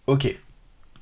Ok,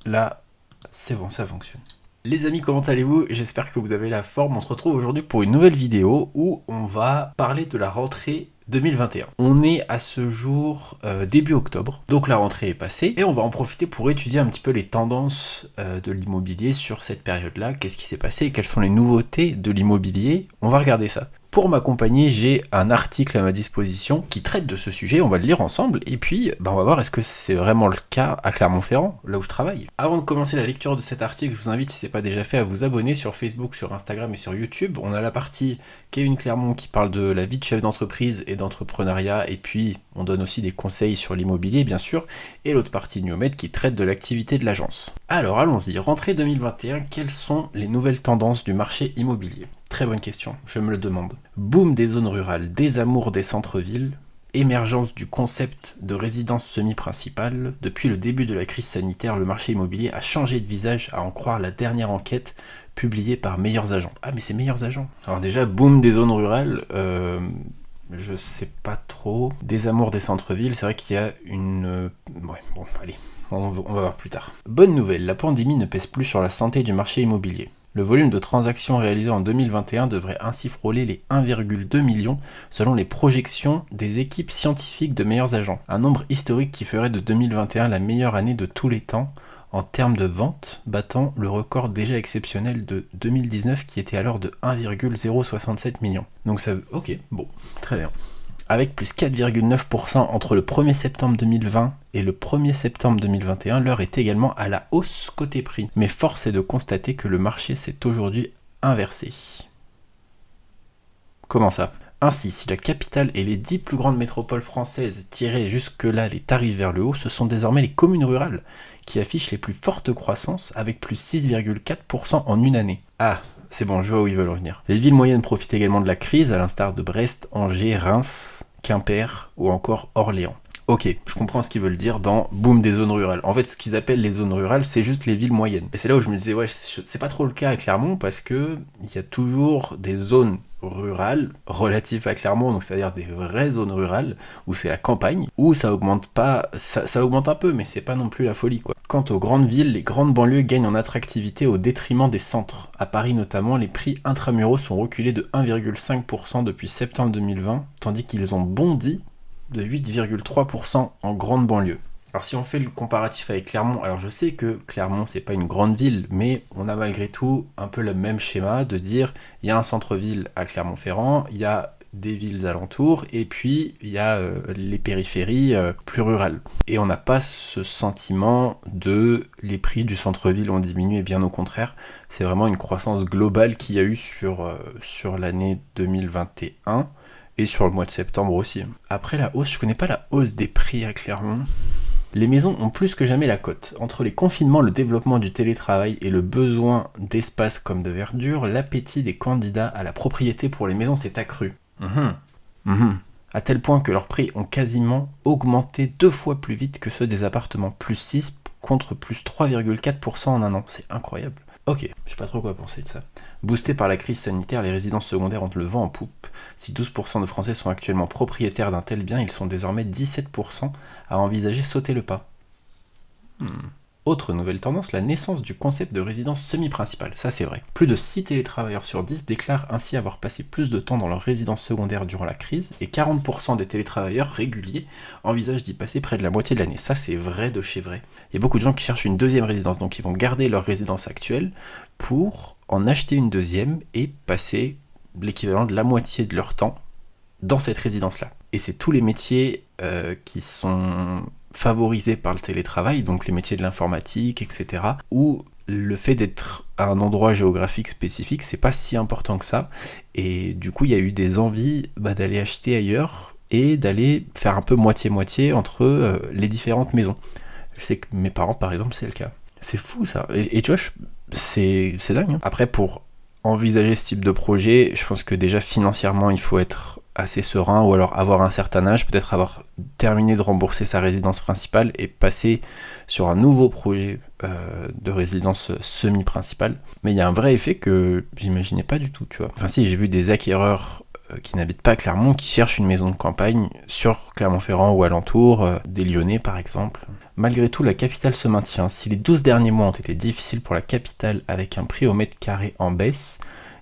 là, c'est bon, ça fonctionne. Les amis, comment allez-vous? J'espère que vous avez la forme. On se retrouve aujourd'hui pour une nouvelle vidéo où on va parler de la rentrée 2021. On est à ce jour début octobre, donc la rentrée est passée et on va en profiter pour étudier un petit peu les tendances de l'immobilier sur cette période-là. Qu'est-ce qui s'est passé? Quelles sont les nouveautés de l'immobilier? On va regarder ça. Pour m'accompagner, j'ai un article à ma disposition qui traite de ce sujet, on va le lire ensemble, et puis on va voir est-ce que c'est vraiment le cas à Clermont-Ferrand, là où je travaille. Avant de commencer la lecture de cet article, je vous invite, si ce n'est pas déjà fait, à vous abonner sur Facebook, sur Instagram et sur YouTube. On a la partie Kevin Clermont qui parle de la vie de chef d'entreprise et d'entrepreneuriat, et puis on donne aussi des conseils sur l'immobilier, bien sûr, et l'autre partie Newmed qui traite de l'activité de l'agence. Alors allons-y, rentrée 2021, quelles sont les nouvelles tendances du marché immobilier? Très bonne question, je me le demande. Boom des zones rurales, désamour des centres-villes, émergence du concept de résidence semi-principale. Depuis le début de la crise sanitaire, le marché immobilier a changé de visage, à en croire la dernière enquête publiée par Meilleurs Agents. Ah mais c'est Meilleurs Agents. Alors déjà, boom des zones rurales, je sais pas trop. Désamour des centres-villes, c'est vrai qu'il y a une... Ouais, bon, allez, on va voir plus tard. Bonne nouvelle, la pandémie ne pèse plus sur la santé du marché immobilier. Le volume de transactions réalisées en 2021 devrait ainsi frôler les 1,2 million selon les projections des équipes scientifiques de Meilleurs Agents. Un nombre historique qui ferait de 2021 la meilleure année de tous les temps en termes de vente, battant le record déjà exceptionnel de 2019 qui était alors de 1,067 million. Donc ça... Ok, bon, très bien. Avec plus 4,9% entre le 1er septembre 2020 et le 1er septembre 2021, l'heure est également à la hausse côté prix. Mais force est de constater que le marché s'est aujourd'hui inversé. Comment ça? Ainsi, si la capitale et les 10 plus grandes métropoles françaises tiraient jusque-là les tarifs vers le haut, ce sont désormais les communes rurales qui affichent les plus fortes croissances avec plus 6,4% en une année. Ah, c'est bon, je vois où ils veulent en venir. Les villes moyennes profitent également de la crise, à l'instar de Brest, Angers, Reims, Quimper ou encore Orléans. Ok, je comprends ce qu'ils veulent dire dans boom des zones rurales. En fait, ce qu'ils appellent les zones rurales, c'est juste les villes moyennes. Et c'est là où je me disais, ouais, c'est pas trop le cas à Clermont parce que il y a toujours des zones rurales relatives à Clermont, donc c'est-à-dire des vraies zones rurales où c'est la campagne, où ça augmente pas, ça augmente un peu, mais c'est pas non plus la folie quoi. Quant aux grandes villes, les grandes banlieues gagnent en attractivité au détriment des centres. À Paris notamment, les prix intramuraux sont reculés de 1,5% depuis septembre 2020, tandis qu'ils ont bondi de 8,3% en grande banlieue. Alors si on fait le comparatif avec Clermont, alors je sais que Clermont c'est pas une grande ville, mais on a malgré tout un peu le même schéma de dire il y a un centre-ville à Clermont-Ferrand, il y a des villes alentours, et puis il y a les périphéries plus rurales. Et on n'a pas ce sentiment de les prix du centre-ville ont diminué, bien au contraire, c'est vraiment une croissance globale qu'il y a eu sur l'année 2021, et sur le mois de septembre aussi. Après la hausse, je connais pas la hausse des prix à Clermont. Les maisons ont plus que jamais la cote. Entre les confinements, le développement du télétravail et le besoin d'espace comme de verdure, l'appétit des candidats à la propriété pour les maisons s'est accru. À tel point que leurs prix ont quasiment augmenté 2 fois plus vite que ceux des appartements, plus 6 contre plus 3,4% en un an. C'est incroyable. Ok, je sais pas trop quoi penser de ça. Boosté par la crise sanitaire, les résidences secondaires ont le vent en poupe. Si 12% de Français sont actuellement propriétaires d'un tel bien, ils sont désormais 17% à envisager sauter le pas. Autre nouvelle tendance, la naissance du concept de résidence semi-principale. Ça c'est vrai. Plus de 6 télétravailleurs sur 10 déclarent ainsi avoir passé plus de temps dans leur résidence secondaire durant la crise, et 40% des télétravailleurs réguliers envisagent d'y passer près de la moitié de l'année. Ça c'est vrai de chez vrai. Il y a beaucoup de gens qui cherchent une deuxième résidence, donc ils vont garder leur résidence actuelle pour en acheter une deuxième et passer l'équivalent de la moitié de leur temps dans cette résidence-là. Et c'est tous les métiers qui sont favorisés par le télétravail, donc les métiers de l'informatique, etc., où le fait d'être à un endroit géographique spécifique, c'est pas si important que ça, et du coup il y a eu des envies d'aller acheter ailleurs et d'aller faire un peu moitié-moitié entre les différentes maisons. Je sais que mes parents par exemple c'est le cas. C'est fou ça, et tu vois, c'est dingue. Après pour envisager ce type de projet, je pense que déjà financièrement il faut être assez serein, ou alors avoir un certain âge, peut-être avoir terminé de rembourser sa résidence principale et passer sur un nouveau projet de résidence semi-principale. Mais il y a un vrai effet que j'imaginais pas du tout, tu vois. Enfin si, j'ai vu des acquéreurs qui n'habitent pas à Clermont, qui cherchent une maison de campagne sur Clermont-Ferrand ou alentour, des Lyonnais par exemple. Malgré tout, la capitale se maintient. Si les 12 derniers mois ont été difficiles pour la capitale avec un prix au mètre carré en baisse,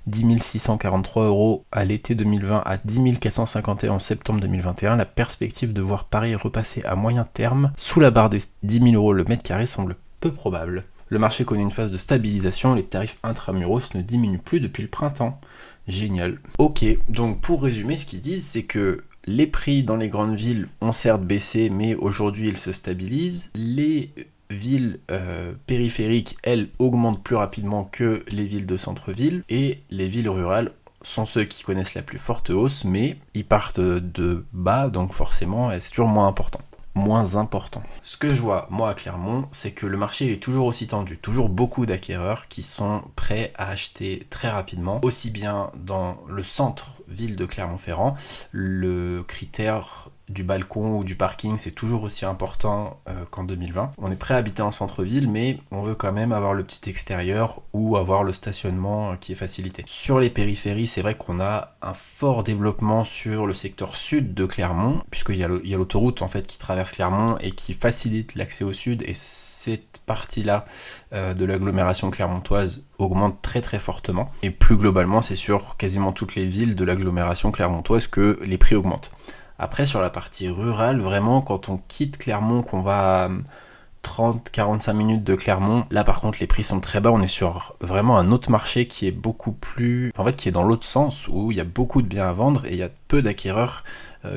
10 643 € à l'été 2020 à 10 451 en septembre 2021, la perspective de voir Paris repasser à moyen terme sous la barre des 10 000 € le mètre carré semble peu probable. Le marché connaît une phase de stabilisation, les tarifs intramuros ne diminuent plus depuis le printemps. Génial. Ok, donc pour résumer, ce qu'ils disent, c'est que les prix dans les grandes villes ont certes baissé, mais aujourd'hui ils se stabilisent. Les villes périphériques, elles, augmentent plus rapidement que les villes de centre-ville, et les villes rurales sont ceux qui connaissent la plus forte hausse, mais ils partent de bas, donc forcément c'est toujours moins important. Ce que je vois, moi, à Clermont, c'est que le marché il est toujours aussi tendu, toujours beaucoup d'acquéreurs qui sont prêts à acheter très rapidement, aussi bien dans le centre-ville de Clermont-Ferrand, le critère du balcon ou du parking, c'est toujours aussi important qu'en 2020. On est prêt à habiter en centre-ville, mais on veut quand même avoir le petit extérieur ou avoir le stationnement qui est facilité. Sur les périphéries, c'est vrai qu'on a un fort développement sur le secteur sud de Clermont, puisqu'il y a l'autoroute en fait qui traverse Clermont et qui facilite l'accès au sud, et cette partie-là de l'agglomération clermontoise augmente très très fortement. Et plus globalement, c'est sur quasiment toutes les villes de l'agglomération clermontoise que les prix augmentent. Après, sur la partie rurale, vraiment, quand on quitte Clermont, qu'on va à 30-45 minutes de Clermont, là par contre les prix sont très bas, on est sur vraiment un autre marché qui est beaucoup plus... En fait, qui est dans l'autre sens, où il y a beaucoup de biens à vendre et il y a peu d'acquéreurs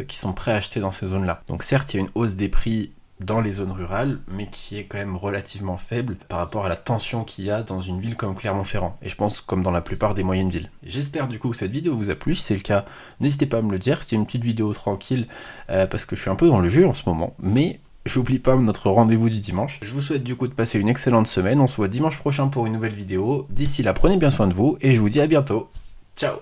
qui sont prêts à acheter dans ces zones-là. Donc certes, il y a une hausse des prix dans les zones rurales, mais qui est quand même relativement faible par rapport à la tension qu'il y a dans une ville comme Clermont-Ferrand, et je pense comme dans la plupart des moyennes villes. J'espère du coup que cette vidéo vous a plu. Si c'est le cas, n'hésitez pas à me le dire. C'était une petite vidéo tranquille, parce que je suis un peu dans le jus en ce moment, mais j'oublie pas notre rendez-vous du dimanche. Je vous souhaite du coup de passer une excellente semaine, on se voit dimanche prochain pour une nouvelle vidéo. D'ici là, prenez bien soin de vous, et je vous dis à bientôt. Ciao.